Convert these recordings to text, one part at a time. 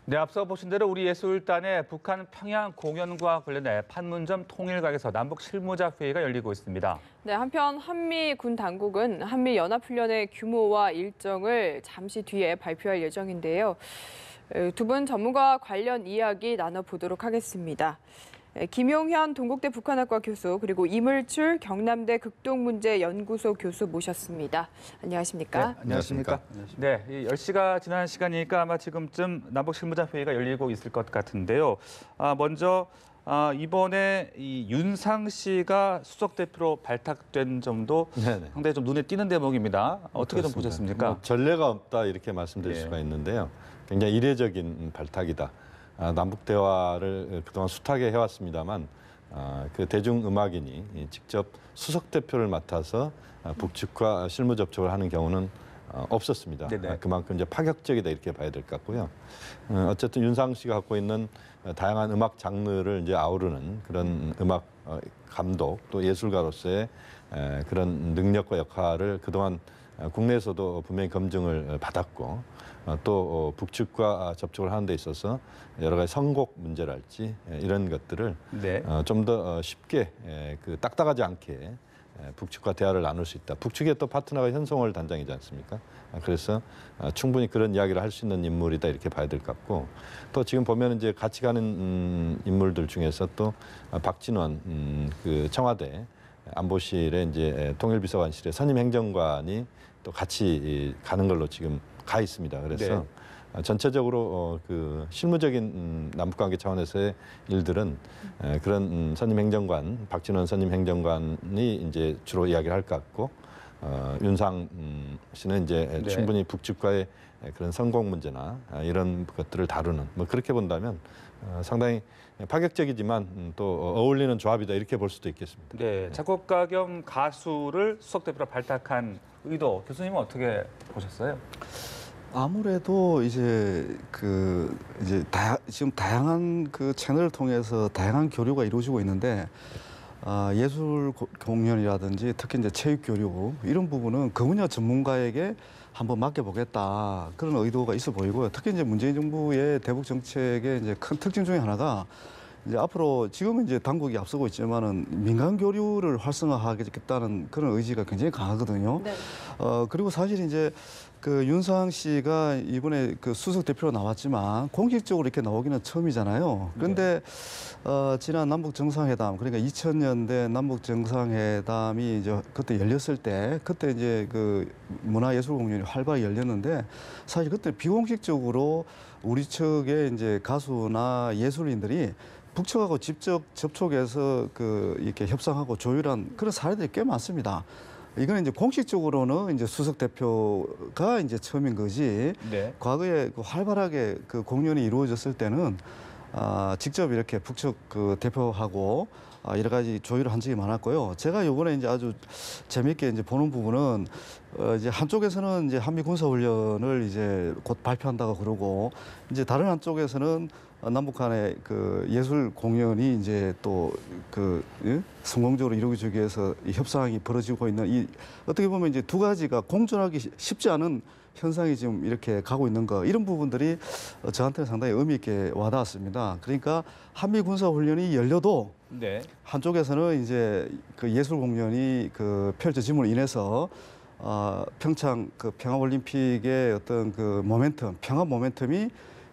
네, 앞서 보신 대로 우리 예술단의 북한 평양 공연과 관련해 판문점 통일각에서 남북 실무자 회의가 열리고 있습니다. 네, 한편 한미 군 당국은 한미 연합훈련의 규모와 일정을 잠시 뒤에 발표할 예정인데요. 두 분 전문가 관련 이야기 나눠보도록 하겠습니다. 김용현 동국대 북한학과 교수 그리고 이물출 경남대 극동문제연구소 교수 모셨습니다. 안녕하십니까? 네, 안녕하십니까? 네, 10시가 지난 시간이니까 아마 지금쯤 남북 실무자 회의가 열리고 있을 것 같은데요. 먼저 이번에 이 윤상 씨가 수석 대표로 발탁된 점도 상당히 좀 눈에 띄는 대목입니다. 어떻게 좀 보셨습니까? 뭐 전례가 없다 이렇게 말씀드릴 예. 수가 있는데요. 굉장히 이례적인 발탁이다. 남북 대화를 그동안 숱하게 해왔습니다만 그 대중음악인이 직접 수석 대표를 맡아서 북측과 실무 접촉을 하는 경우는 없었습니다. 그만큼 이제 파격적이다 이렇게 봐야 될 것 같고요. 어쨌든 윤상 씨가 갖고 있는 다양한 음악 장르를 이제 아우르는 그런 음악 감독 또 예술가로서의 그런 능력과 역할을 그동안 국내에서도 분명히 검증을 받았고 또 북측과 접촉을 하는 데 있어서 여러 가지 선곡 문제랄지 이런 것들을 좀 더 쉽게 그 딱딱하지 않게 북측과 대화를 나눌 수 있다. 북측의 또 파트너가 현송월 단장이지 않습니까? 그래서 충분히 그런 이야기를 할 수 있는 인물이다 이렇게 봐야 될 것 같고 또 지금 보면 이제 같이 가는 인물들 중에서 또 박진원 그 청와대 안보실의 이제 통일비서관실의 선임 행정관이 또 같이 가는 걸로 지금 가 있습니다. 그래서 전체적으로 그 실무적인 남북관계 차원에서의 일들은 그런 선임 행정관, 박진원 선임 행정관이 이제 주로 이야기를 할 것 같고 윤상 씨는 이제 충분히 북측과의 그런 선공 문제나 이런 것들을 다루는 뭐 그렇게 본다면 상당히 파격적이지만 또 어울리는 조합이다 이렇게 볼 수도 있겠습니다. 네, 작곡가 겸 가수를 수석 대표로 발탁한 의도 교수님은 어떻게 보셨어요? 아무래도 이제 지금 다양한 그 채널을 통해서 다양한 교류가 이루어지고 있는데 예술 공연이라든지 특히 이제 체육 교류 이런 부분은 그 분야 전문가에게 한번 맡겨보겠다 그런 의도가 있어 보이고요. 특히 이제 문재인 정부의 대북 정책의 이제 큰 특징 중에 하나가 이제 앞으로 지금은 이제 당국이 앞서고 있지만은 민간 교류를 활성화하겠다는 그런 의지가 굉장히 강하거든요. 네. 그리고 사실 이제 그 윤상 씨가 이번에 그 수석 대표로 나왔지만 공식적으로 이렇게 나오기는 처음이잖아요. 그런데 지난 남북 정상회담 그러니까 2000년대 남북 정상회담이 이제 그때 열렸을 때 그때 이제 그 문화예술 공연이 활발히 열렸는데 사실 그때 비공식적으로 우리 측의 이제 가수나 예술인들이 북측하고 직접 접촉해서 그 이렇게 협상하고 조율한 그런 사례들이 꽤 많습니다. 이거는 이제 공식적으로는 이제 수석 대표가 이제 처음인 거지. 과거에 그 활발하게 그 공연이 이루어졌을 때는 직접 이렇게 북측 그 대표하고 여러 가지 조율을 한 적이 많았고요. 제가 요번에 이제 아주 재미있게 이제 보는 부분은 이제 한쪽에서는 이제 한미 군사 훈련을 이제 곧 발표한다고 그러고 이제 다른 한쪽에서는 남북 간의 그 예술 공연이 이제 또 그 성공적으로 이루어지기 위해서 이 협상이 벌어지고 있는 이 어떻게 보면 이제 두 가지가 공존하기 쉽지 않은 현상이 지금 이렇게 가고 있는 거 이런 부분들이 저한테는 상당히 의미 있게 와닿았습니다. 그러니까 한미 군사 훈련이 열려도 한쪽에서는 이제 그 예술 공연이 그 펼쳐짐으로 인해서 평창 그 평화올림픽의 어떤 그 모멘텀, 평화 모멘텀이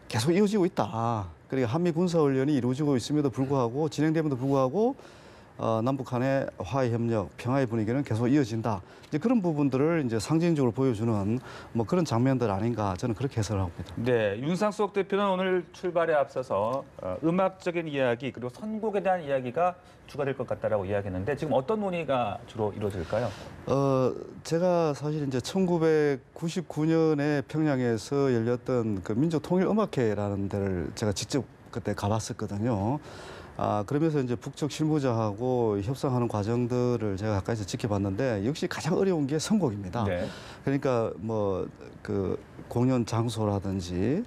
계속 이어지고 있다. 그러니까 한미 군사 훈련이 이루어지고 있음에도 불구하고 진행됨에도 불구하고 남북 간의 화해 협력, 평화의 분위기는 계속 이어진다. 이제 그런 부분들을 이제 상징적으로 보여주는 뭐 그런 장면들 아닌가 저는 그렇게 해석을 합니다. 네, 윤상 수석 대표는 오늘 출발에 앞서서 음악적인 이야기 그리고 선곡에 대한 이야기가 주가 될 것 같다라고 이야기했는데 지금 어떤 논의가 주로 이루어질까요? 제가 사실 이제 1999년에 평양에서 열렸던 그 민족통일음악회라는 데를 제가 직접 그때 가봤었거든요. 그러면서 이제 북측 실무자하고 협상하는 과정들을 제가 가까이서 지켜봤는데 역시 가장 어려운 게 선곡입니다. 그러니까 뭐 그 공연 장소라든지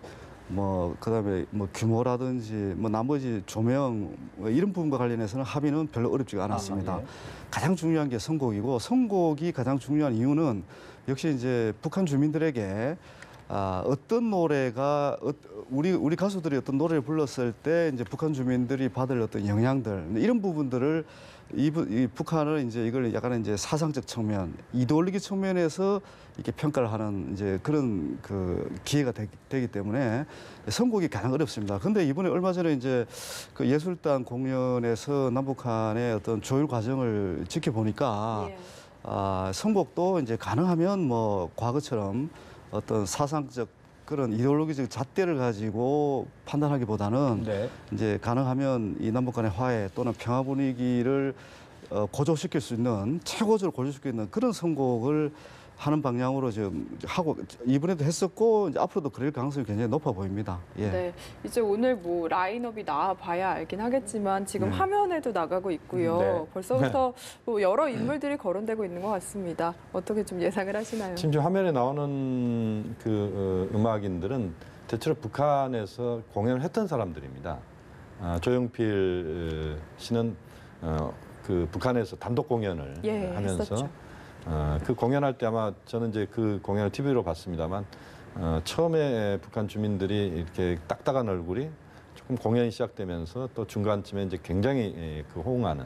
뭐 그다음에 뭐 규모라든지 뭐 나머지 조명 뭐 이런 부분과 관련해서는 합의는 별로 어렵지가 않았습니다. 가장 중요한 게 선곡이고 선곡이 가장 중요한 이유는 역시 이제 북한 주민들에게 어떤 노래가 우리 가수들이 어떤 노래를 불렀을 때 이제 북한 주민들이 받을 어떤 영향들 이런 부분들을 이 북한을 이제 이걸 약간 이제 사상적 측면, 이데올로기 측면에서 이렇게 평가를 하는 이제 그런 그 기회가 되기 때문에 선곡이 가장 어렵습니다. 근데 이번에 얼마 전에 이제 그 예술단 공연에서 남북한의 어떤 조율 과정을 지켜보니까 예. 선곡도 이제 가능하면 뭐 과거처럼 어떤 사상적 그런 이데올로기적 잣대를 가지고 판단하기보다는 네. 이제 가능하면 이 남북 간의 화해 또는 평화 분위기를 고조시킬 수 있는 최고조를 고조시킬 수 있는 그런 선곡을 하는 방향으로 지금 하고 이번에도 했었고 이제 앞으로도 그럴 가능성이 굉장히 높아 보입니다. 예. 네, 이제 오늘 뭐 라인업이 나와봐야 알긴 하겠지만 지금 화면에도 나가고 있고요. 네. 벌써부터 뭐 여러 인물들이 거론되고 있는 것 같습니다. 어떻게 좀 예상을 하시나요? 심지어 화면에 나오는 그 음악인들은 대체로 북한에서 공연을 했던 사람들입니다. 조용필 씨는 그 북한에서 단독 공연을 예, 하면서 했었죠. 그 공연할 때 아마 저는 이제 그 공연을 TV로 봤습니다만 처음에 북한 주민들이 이렇게 딱딱한 얼굴이 조금 공연이 시작되면서 또 중간쯤에 이제 굉장히 그 호응하는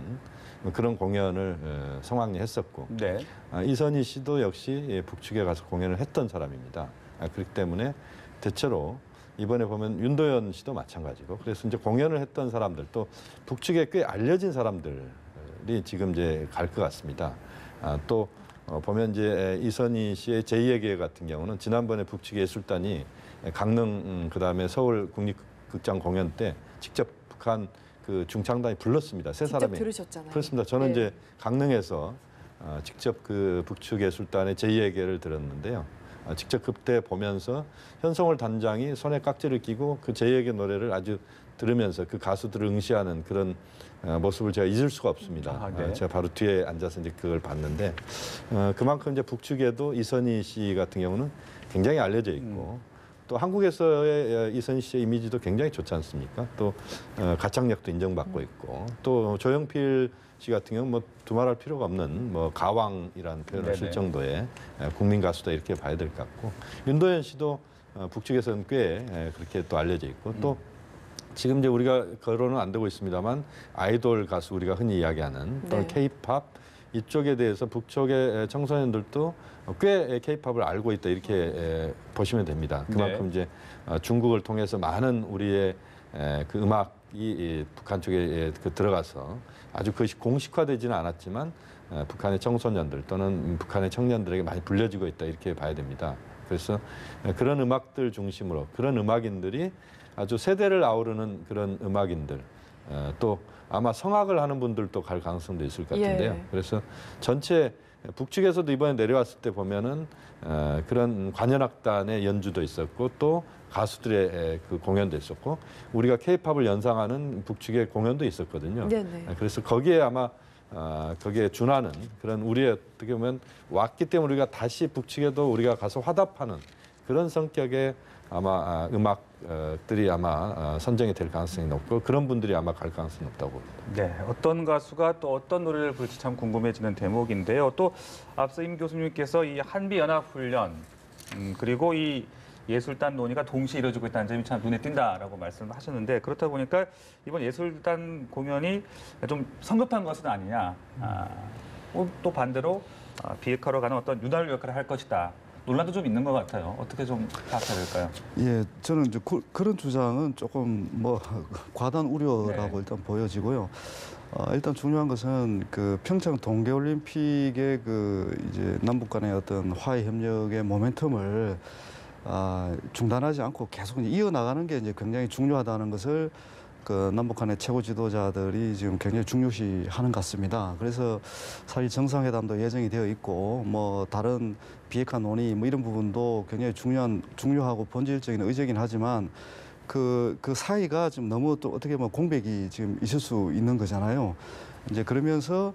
그런 공연을 성황리 했었고 네. 이선희 씨도 역시 북측에 가서 공연을 했던 사람입니다. 그렇기 때문에 대체로 이번에 보면 윤도현 씨도 마찬가지고 그래서 이제 공연을 했던 사람들 또 북측에 꽤 알려진 사람들이 지금 이제 갈 것 같습니다. 또 보면 이제 이선희 씨의 제2의 기회 같은 경우는 지난번에 북측 예술단이 강릉 그다음에 서울 국립극장 공연 때 직접 북한 그 중창단이 불렀습니다. 세 직접 사람이. 들으셨잖아요. 그렇습니다. 저는 네. 이제 강릉에서 직접 그 북측 예술단의 제2의 기회를 들었는데요. 직접 그때 보면서 현송월 단장이 손에 깍지를 끼고 그 제2의 기회 노래를 아주 들으면서 그 가수들을 응시하는 그런 모습을 제가 잊을 수가 없습니다. 네. 제가 바로 뒤에 앉아서 이제 그걸 봤는데 그만큼 이제 북측에도 이선희 씨 같은 경우는 굉장히 알려져 있고 또 한국에서의 이선희 씨의 이미지도 굉장히 좋지 않습니까? 또 가창력도 인정받고 있고 또 조용필 씨 같은 경우는 뭐 두말할 필요가 없는 뭐 가왕이라는 표현을 쓸 네네. 정도의 국민 가수다 이렇게 봐야 될 것 같고 윤도현 씨도 북측에서는 꽤 그렇게 또 알려져 있고 또 지금 이제 우리가 거론은 안 되고 있습니다만 아이돌 가수 우리가 흔히 이야기하는 또는 네. K-팝 이쪽에 대해서 북쪽의 청소년들도 꽤 K-팝을 알고 있다 이렇게 보시면 됩니다. 그만큼 이제 중국을 통해서 많은 우리의 그 음악이 북한 쪽에 들어가서 아주 그것이 공식화되지는 않았지만 북한의 청소년들 또는 북한의 청년들에게 많이 불려지고 있다 이렇게 봐야 됩니다. 그래서 그런 음악들 중심으로 그런 음악인들이 아주 세대를 아우르는 그런 음악인들 또 아마 성악을 하는 분들도 갈 가능성도 있을 것 같은데요. 예. 그래서 전체 북측에서도 이번에 내려왔을 때 보면은 그런 관현악단의 연주도 있었고 또 가수들의 그 공연도 있었고 우리가 케이팝을 연상하는 북측의 공연도 있었거든요. 네네. 그래서 거기에 아마 거기에 준하는 그런 우리의 어떻게 보면 왔기 때문에 우리가 다시 북측에도 우리가 가서 화답하는 그런 성격의 아마 음악들이 아마 선정이 될 가능성이 높고 그런 분들이 아마 갈 가능성이 높다고 봅니다. 네, 어떤 가수가 또 어떤 노래를 부를지 참 궁금해지는 대목인데요. 또 앞서 임 교수님께서 이 한미연합훈련 그리고 이 예술단 논의가 동시에 이루어지고 있다는 점이 참 눈에 띈다라고 말씀을 하셨는데 그렇다 보니까 이번 예술단 공연이 좀 성급한 것은 아니냐. 또 반대로 비핵화로 가는 어떤 윤활유 역할을 할 것이다. 논란도 좀 있는 것 같아요. 어떻게 좀 파악해야 될까요? 예, 저는 이제 그런 주장은 조금 뭐 과단 우려라고 네. 일단 보여지고요. 일단 중요한 것은 그 평창 동계올림픽의 그 이제 남북 간의 어떤 화해 협력의 모멘텀을 중단하지 않고 계속 이어나가는 게 이제 굉장히 중요하다는 것을 그 남북 간의 최고 지도자들이 지금 굉장히 중요시하는 것 같습니다. 그래서 사실 정상회담도 예정이 되어 있고 뭐 다른 비핵화 논의 뭐 이런 부분도 굉장히 중요하고 본질적인 의제긴 하지만 그 사이가 지금 너무 또 어떻게 보면 공백이 지금 있을 수 있는 거잖아요. 이제 그러면서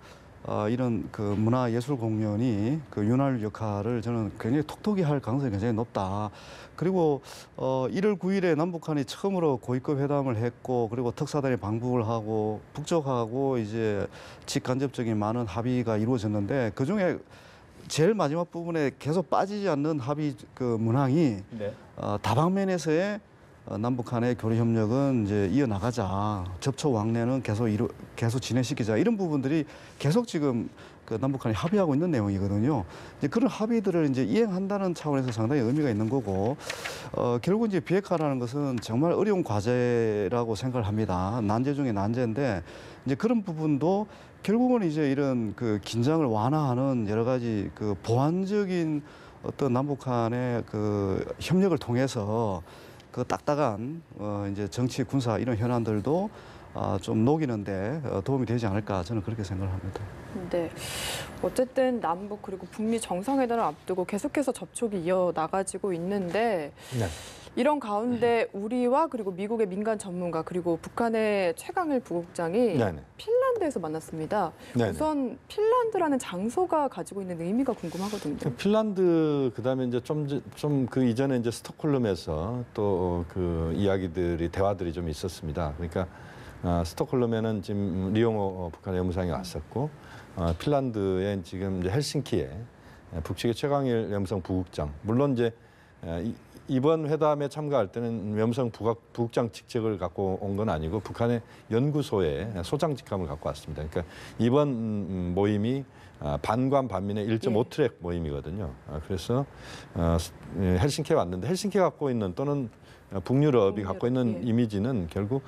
이런 그 문화예술 공연이 그 윤활유 역할을 저는 굉장히 톡톡히 할 가능성이 굉장히 높다. 그리고 1월 9일에 남북한이 처음으로 고위급 회담을 했고 그리고 특사단이 방북을 하고 북쪽하고 이제 직간접적인 많은 합의가 이루어졌는데 그중에 제일 마지막 부분에 계속 빠지지 않는 합의 그 문항이 네. 다방면에서의 남북 간의 교류 협력은 이제 이어나가자, 접촉 왕래는 계속 진행시키자, 이런 부분들이 계속 지금 그 남북 간에 합의하고 있는 내용이거든요. 이제 그런 합의들을 이제 이행한다는 차원에서 상당히 의미가 있는 거고, 결국 이제 비핵화라는 것은 정말 어려운 과제라고 생각을 합니다. 난제 중에 난제인데, 이제 그런 부분도 결국은 이제 이런 그 긴장을 완화하는 여러 가지 그 보완적인 어떤 남북 간의 그 협력을 통해서 그 딱딱한 이제 정치, 군사 이런 현안들도 좀 녹이는데 도움이 되지 않을까, 저는 그렇게 생각을 합니다. 네. 어쨌든 남북 그리고 북미 정상회담을 앞두고 계속해서 접촉이 이어나가지고 있는데 네. 이런 가운데 우리와 그리고 미국의 민간 전문가 그리고 북한의 최강일 부국장이 네네. 핀란드에서 만났습니다. 네네. 우선 핀란드라는 장소가 가지고 있는 의미가 궁금하거든요. 핀란드 그다음에 이제 좀 그 이전에 이제 스톡홀름에서 또 그 이야기들이 대화들이 좀 있었습니다. 그러니까 스톡홀름에는 지금 리용호 북한 외무상이 왔었고 핀란드에 지금 이제 헬싱키에 북측의 최강일 외무성 부국장, 물론 이제 이번 회담에 참가할 때는 외무성 부국장 직책을 갖고 온 건 아니고 북한의 연구소에 소장 직함을 갖고 왔습니다. 그러니까 이번 모임이 반관 반민의 1.5트랙 모임이거든요. 그래서 헬싱키에 왔는데, 헬싱키가 갖고 있는 또는 북유럽이 갖고 있는 이미지는 결국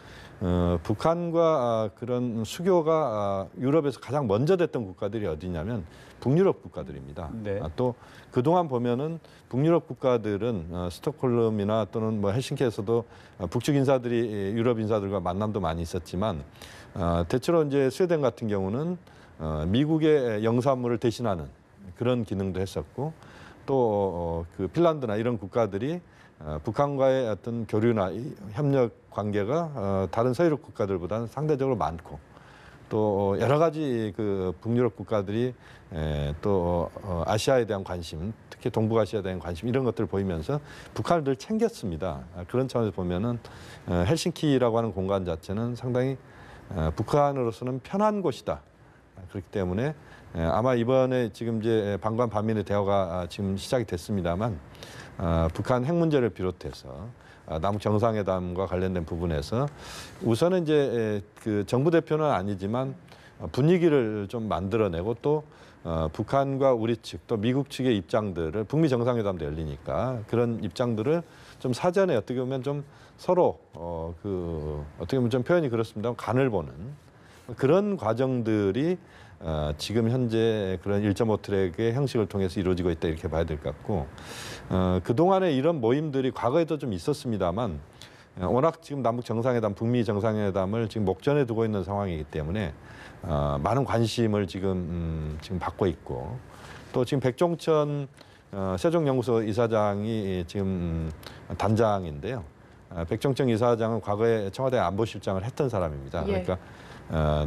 북한과 그런 수교가 유럽에서 가장 먼저 됐던 국가들이 어디냐면 북유럽 국가들입니다. 네. 또 그동안 보면은 북유럽 국가들은 스톡홀름이나 또는 뭐 헬싱키에서도 북측 인사들이 유럽 인사들과 만남도 많이 있었지만 대체로 이제 스웨덴 같은 경우는 미국의 영사무를 대신하는 그런 기능도 했었고, 또 그 핀란드나 이런 국가들이 북한과의 어떤 교류나 협력 관계가 다른 서유럽 국가들보다는 상대적으로 많고, 또 여러 가지 그 북유럽 국가들이 또 아시아에 대한 관심, 특히 동북아시아에 대한 관심, 이런 것들을 보이면서 북한을 늘 챙겼습니다. 그런 차원에서 보면은 헬싱키라고 하는 공간 자체는 상당히 북한으로서는 편한 곳이다. 그렇기 때문에 아마 이번에 지금 이제 반관 반민의 대화가 지금 시작이 됐습니다만 북한 핵 문제를 비롯해서 남북 정상회담과 관련된 부분에서 우선은 이제 그 정부 대표는 아니지만 분위기를 좀 만들어내고, 또 북한과 우리 측 또 미국 측의 입장들을, 북미 정상회담도 열리니까 그런 입장들을 좀 사전에 어떻게 보면 좀 서로 어떻게 보면 좀 표현이 그렇습니다만 간을 보는 그런 과정들이 지금 현재 그런 1.5트랙의 형식을 통해서 이루어지고 있다, 이렇게 봐야 될 것 같고, 그동안에 이런 모임들이 과거에도 좀 있었습니다만 워낙 지금 남북 정상회담, 북미 정상회담을 지금 목전에 두고 있는 상황이기 때문에 많은 관심을 지금 받고 있고, 또 지금 백종천 세종연구소 이사장이 지금 단장인데요. 백종천 이사장은 과거에 청와대 안보실장을 했던 사람입니다. 예. 그러니까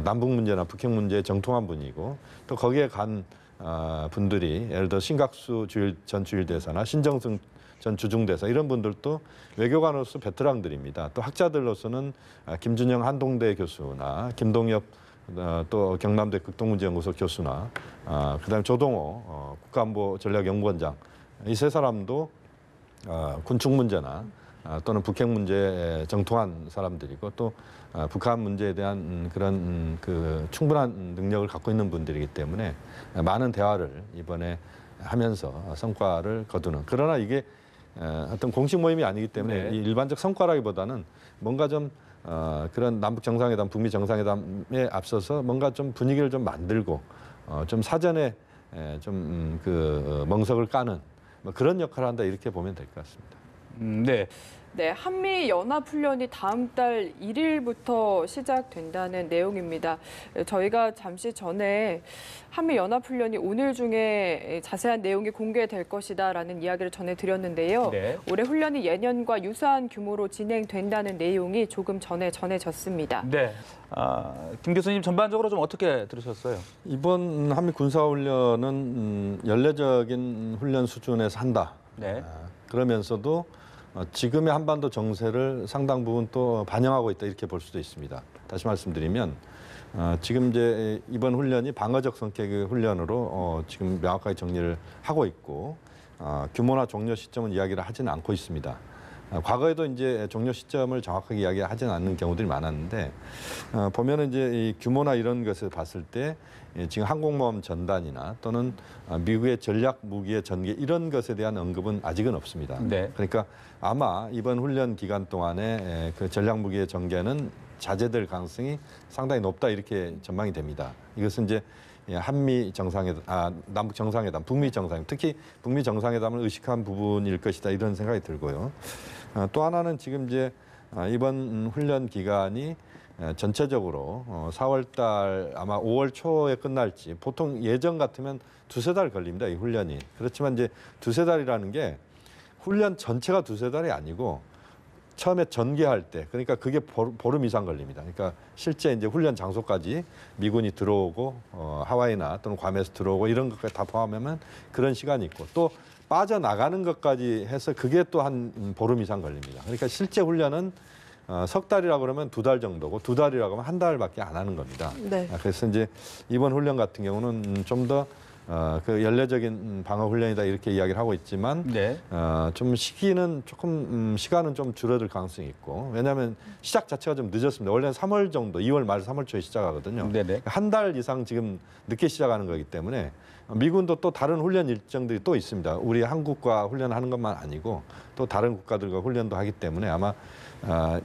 남북 문제나 북핵 문제에 정통한 분이고, 또 거기에 간 분들이 예를 들어 신각수 전 주일대사나 신정승 전 주중대사, 이런 분들도 외교관으로서 베테랑들입니다. 또 학자들로서는 김준영 한동대 교수나 김동엽 또 경남대 극동문제연구소 교수나 그다음에 조동호 국가안보전략연구원장, 이 세 사람도 군축 문제나 또는 북핵 문제에 정통한 사람들이고, 또 북한 문제에 대한 그런 그 충분한 능력을 갖고 있는 분들이기 때문에 많은 대화를 이번에 하면서 성과를 거두는, 그러나 이게 어떤 공식 모임이 아니기 때문에 네. 이 일반적 성과라기보다는 뭔가 좀 그런 남북 정상회담, 북미 정상회담에 앞서서 뭔가 좀 분위기를 좀 만들고 좀 사전에 좀 그 멍석을 까는 뭐 그런 역할을 한다, 이렇게 보면 될 것 같습니다. 네. 네, 한미 연합훈련이 다음 달 1일부터 시작된다는 내용입니다. 저희가 잠시 전에 한미 연합훈련이 오늘 중에 자세한 내용이 공개될 것이다라는 이야기를 전해드렸는데요. 네. 올해 훈련이 예년과 유사한 규모로 진행된다는 내용이 조금 전에 전해졌습니다. 네. 김 교수님, 전반적으로 좀 어떻게 들으셨어요? 이번 한미 군사훈련은 연례적인 훈련 수준에서 한다. 네. 그러면서도 지금의 한반도 정세를 상당 부분 또 반영하고 있다 이렇게 볼 수도 있습니다. 다시 말씀드리면 지금 이제 이번 훈련이 방어적 성격의 훈련으로 지금 명확하게 정리를 하고 있고 규모나 종료 시점은 이야기를 하지는 않고 있습니다. 과거에도 이제 종료 시점을 정확하게 이야기하지는 않는 경우들이 많았는데 보면은 이제 이 규모나 이런 것을 봤을 때 지금 항공모함 전단이나 또는 미국의 전략 무기의 전개 이런 것에 대한 언급은 아직은 없습니다. 네. 그러니까 아마 이번 훈련 기간 동안에 그 전략 무기의 전개는 자제될 가능성이 상당히 높다 이렇게 전망이 됩니다. 이것은 이제 한미 정상회담, 남북 정상회담, 북미 정상회담, 특히 북미 정상회담을 의식한 부분일 것이다 이런 생각이 들고요. 또 하나는 지금 이제 이번 훈련 기간이 전체적으로 4월달 아마 5월 초에 끝날지 보통 예전 같으면 두세 달 걸립니다 이 훈련이. 그렇지만 이제 두세 달이라는 게 훈련 전체가 두세 달이 아니고 처음에 전개할 때 그러니까 그게 보름 이상 걸립니다. 그러니까 실제 이제 훈련 장소까지 미군이 들어오고 하와이나 또는 괌에서 들어오고 이런 것까지 다 포함하면 그런 시간이 있고 또 빠져나가는 것까지 해서 그게 또 한 보름 이상 걸립니다. 그러니까 실제 훈련은 석 달이라고 그러면 두 달 정도고 두 달이라고 하면 한 달밖에 안 하는 겁니다. 네. 그래서 이제 이번 훈련 같은 경우는 좀 더 그 연례적인 방어 훈련이다 이렇게 이야기를 하고 있지만 네. 좀 시기는 조금 시간은 좀 줄어들 가능성이 있고 왜냐하면 시작 자체가 좀 늦었습니다. 원래는 3월 정도, 2월 말 3월 초에 시작하거든요. 네네. 한 달 이상 지금 늦게 시작하는 거기 때문에 미군도 또 다른 훈련 일정들이 또 있습니다. 우리 한국과 훈련하는 것만 아니고 또 다른 국가들과 훈련도 하기 때문에 아마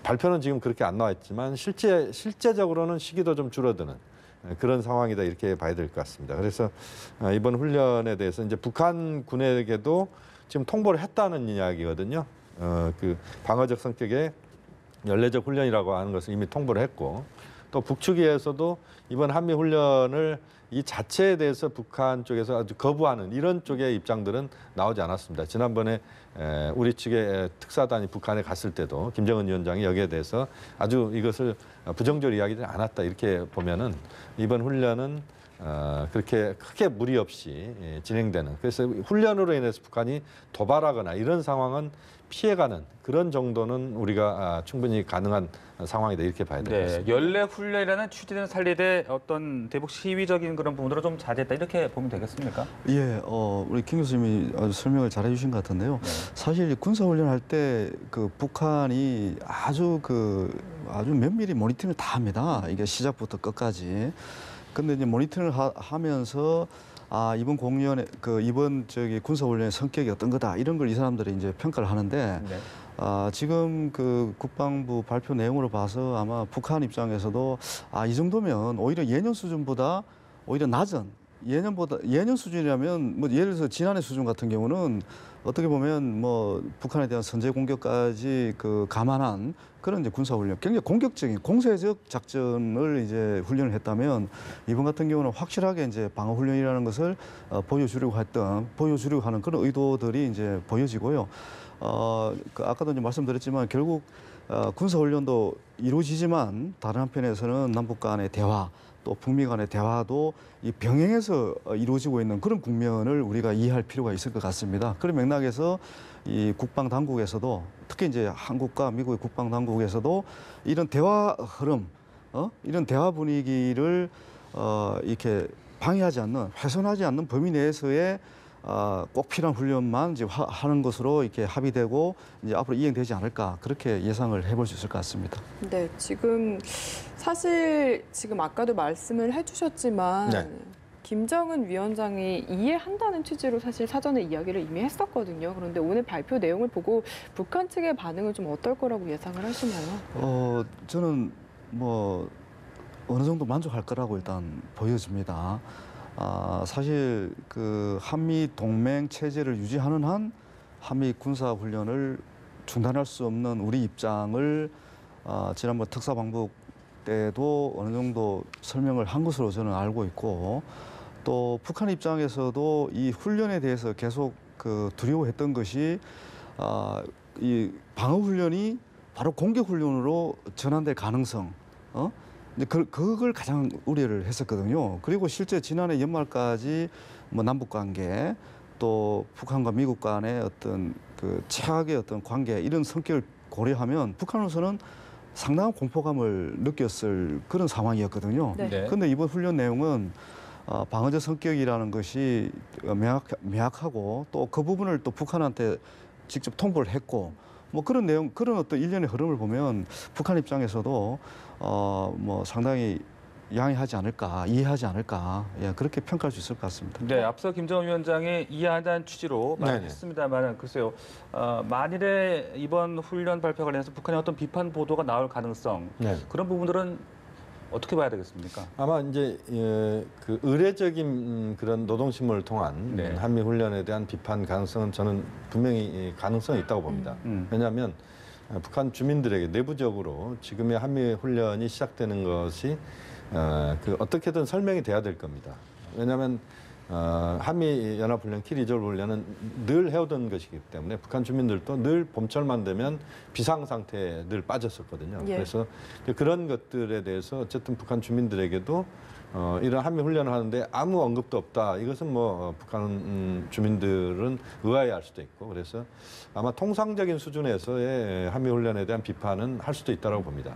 발표는 지금 그렇게 안 나와 있지만 실제적으로는 시기도 좀 줄어드는 그런 상황이다 이렇게 봐야 될 것 같습니다. 그래서 이번 훈련에 대해서 이제 북한군에게도 지금 통보를 했다는 이야기거든요. 그 방어적 성격의 연례적 훈련이라고 하는 것을 이미 통보를 했고 또 북측에서도 이번 한미 훈련을 이 자체에 대해서 북한 쪽에서 아주 거부하는 이런 쪽의 입장들은 나오지 않았습니다. 지난번에 우리 측의 특사단이 북한에 갔을 때도 김정은 위원장이 여기에 대해서 아주 이것을 부정적으로 이야기하지 않았다 이렇게 보면은 이번 훈련은 그렇게 크게 무리 없이 진행되는 그래서 훈련으로 인해서 북한이 도발하거나 이런 상황은 피해가는 그런 정도는 우리가 충분히 가능한 상황이다 이렇게 봐야 될 것 네, 같습니다. 연례 훈련이라는 취지는 살리되 어떤 대북 시위적인 그런 부분으로 좀 자제했다 이렇게 보면 되겠습니까? 예, 우리 김 교수님이 아주 설명을 잘해 주신 것 같은데요. 네. 사실 군사훈련 할 때 그 북한이 아주 면밀히 모니터링을 다 합니다. 이게 시작부터 끝까지. 근데 이제 모니터링을 하면서 이번 공연의 이번 군사훈련의 성격이 어떤 거다 이런 걸 이 사람들이 이제 평가를 하는데 네. 지금 그 국방부 발표 내용으로 봐서 아마 북한 입장에서도 이 정도면 오히려 예년 수준보다 오히려 낮은 예년 수준이라면 뭐 예를 들어서 지난해 수준 같은 경우는 어떻게 보면 뭐 북한에 대한 선제 공격까지 감안한 그런 이제 군사훈련, 굉장히 공격적인 공세적 작전을 이제 훈련을 했다면 이번 같은 경우는 확실하게 이제 방어훈련이라는 것을 보여주려고 하는 그런 의도들이 이제 보여지고요. 아까도 이제 말씀드렸지만 결국 군사훈련도 이루어지지만 다른 한편에서는 남북 간의 대화 또 북미 간의 대화도 이 병행해서 이루어지고 있는 그런 국면을 우리가 이해할 필요가 있을 것 같습니다. 그런 맥락에서 이 국방 당국에서도 특히 이제 한국과 미국의 국방 당국에서도 이런 대화 흐름, 이런 대화 분위기를 이렇게 방해하지 않는, 훼손하지 않는 범위 내에서의 꼭 필요한 훈련만 이제 하는 것으로 이렇게 합의되고 이제 앞으로 이행되지 않을까 그렇게 예상을 해볼 수 있을 것 같습니다. 네, 지금 사실 지금 아까도 말씀을 해주셨지만 네. 김정은 위원장이 이해한다는 취지로 사실 사전에 이야기를 이미 했었거든요. 그런데 오늘 발표 내용을 보고 북한 측의 반응은 좀 어떨 거라고 예상을 하시나요? 저는 뭐 어느 정도 만족할 거라고 일단 보여집니다. 사실 그 한미 동맹 체제를 유지하는 한 한미 군사 훈련을 중단할 수 없는 우리 입장을 지난번 특사 방북 때도 어느 정도 설명을 한 것으로 저는 알고 있고 또 북한 입장에서도 이 훈련에 대해서 계속 두려워했던 것이 이 방어 훈련이 바로 공격 훈련으로 전환될 가능성, 이제 그걸 가장 우려를 했었거든요. 그리고 실제 지난해 연말까지 뭐 남북 관계 또 북한과 미국 간의 어떤 그 최악의 어떤 관계 이런 성격을 고려하면 북한으로서는 상당한 공포감을 느꼈을 그런 상황이었거든요. 네. 네. 그런데 이번 훈련 내용은 방어적 성격이라는 것이 명확하고 또 그 부분을 또 북한한테 직접 통보를 했고 뭐 그런 내용 그런 어떤 일련의 흐름을 보면 북한 입장에서도 뭐 상당히 양해하지 않을까 이해하지 않을까 그렇게 평가할 수 있을 것 같습니다. 네, 앞서 김정은 위원장이 이해한다는 취지로 네네. 말했습니다만 글쎄요, 만일에 이번 훈련 발표 관련해서 북한의 어떤 비판 보도가 나올 가능성 네. 그런 부분들은 어떻게 봐야 되겠습니까? 아마 이제 그 의례적인 그런 노동신문을 통한 네. 한미 훈련에 대한 비판 가능성은 저는 분명히 가능성이 있다고 봅니다. 왜냐하면 북한 주민들에게 내부적으로 지금의 한미 훈련이 시작되는 것이 그 어떻게든 설명이 돼야 될 겁니다. 왜냐하면 한미 연합훈련 키리졸 훈련은 늘 해오던 것이기 때문에 북한 주민들도 늘 봄철만 되면 비상 상태에 늘 빠졌었거든요. 예. 그래서 그런 것들에 대해서 어쨌든 북한 주민들에게도 이런 한미 훈련을 하는데 아무 언급도 없다. 이것은 뭐 북한 주민들은 의아해할 수도 있고 그래서 아마 통상적인 수준에서의 한미 훈련에 대한 비판은 할 수도 있다고 봅니다.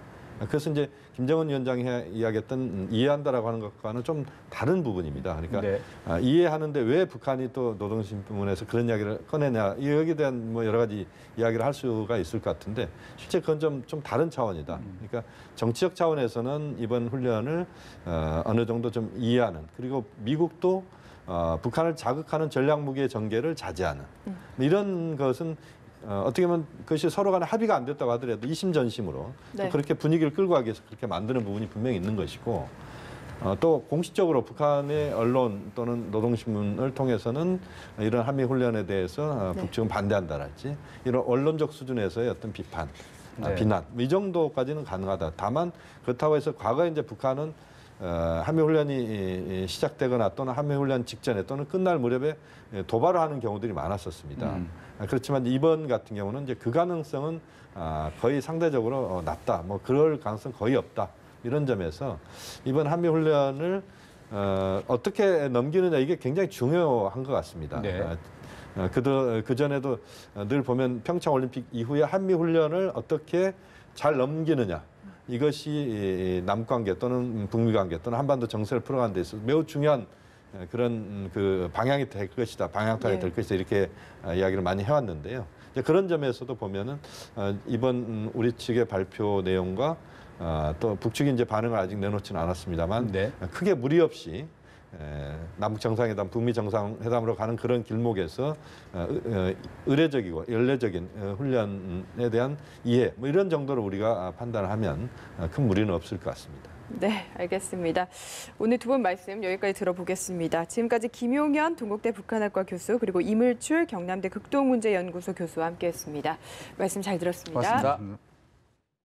그래서 이제 김정은 위원장이 이야기했던 이해한다라고 하는 것과는 좀 다른 부분입니다. 그러니까 네. 이해하는데 왜 북한이 또 노동신문에서 그런 이야기를 꺼내냐 여기에 대한 뭐 여러 가지 이야기를 할 수가 있을 것 같은데 실제 그건 좀 다른 차원이다. 그러니까 정치적 차원에서는 이번 훈련을 어느 정도 좀 이해하는 그리고 미국도 북한을 자극하는 전략 무기의 전개를 자제하는 이런 것은 어떻게 보면 그것이 서로 간에 합의가 안 됐다고 하더라도 이심전심으로 네. 또 그렇게 분위기를 끌고 가기 위해서 그렇게 만드는 부분이 분명히 있는 것이고 또 공식적으로 북한의 언론 또는 노동신문을 통해서는 이런 한미 훈련에 대해서 네. 북측은 반대한다랄지 이런 언론적 수준에서의 어떤 비판, 네. 비난 이 정도까지는 가능하다. 다만 그렇다고 해서 과거에 이제 북한은 한미 훈련이 시작되거나 또는 한미 훈련 직전에 또는 끝날 무렵에 도발을 하는 경우들이 많았었습니다. 그렇지만 이번 같은 경우는 이제 그 가능성은 거의 상대적으로 낮다. 뭐 그럴 가능성 거의 없다. 이런 점에서 이번 한미 훈련을 어떻게 넘기느냐 이게 굉장히 중요한 것 같습니다. 네. 그 전에도 늘 보면 평창 올림픽 이후에 한미 훈련을 어떻게 잘 넘기느냐. 이것이 남관계 또는 북미 관계 또는 한반도 정세를 풀어가는 데 있어서 매우 중요한 그런 그 방향이 될 것이다, 방향타이 될 것이다 이렇게 이야기를 많이 해왔는데요. 이제 그런 점에서도 보면은 이번 우리 측의 발표 내용과 또 북측이 이제 반응을 아직 내놓지는 않았습니다만 네. 크게 무리 없이 남북 정상회담, 북미 정상회담으로 가는 그런 길목에서 의례적이고 연례적인 훈련에 대한 이해 뭐 이런 정도로 우리가 판단을 하면 큰 무리는 없을 것 같습니다. 네, 알겠습니다. 오늘 두 분 말씀 여기까지 들어보겠습니다. 지금까지 김용현 동국대 북한학과 교수 그리고 이물출 경남대 극동문제연구소 교수와 함께했습니다. 말씀 잘 들었습니다. 고맙습니다.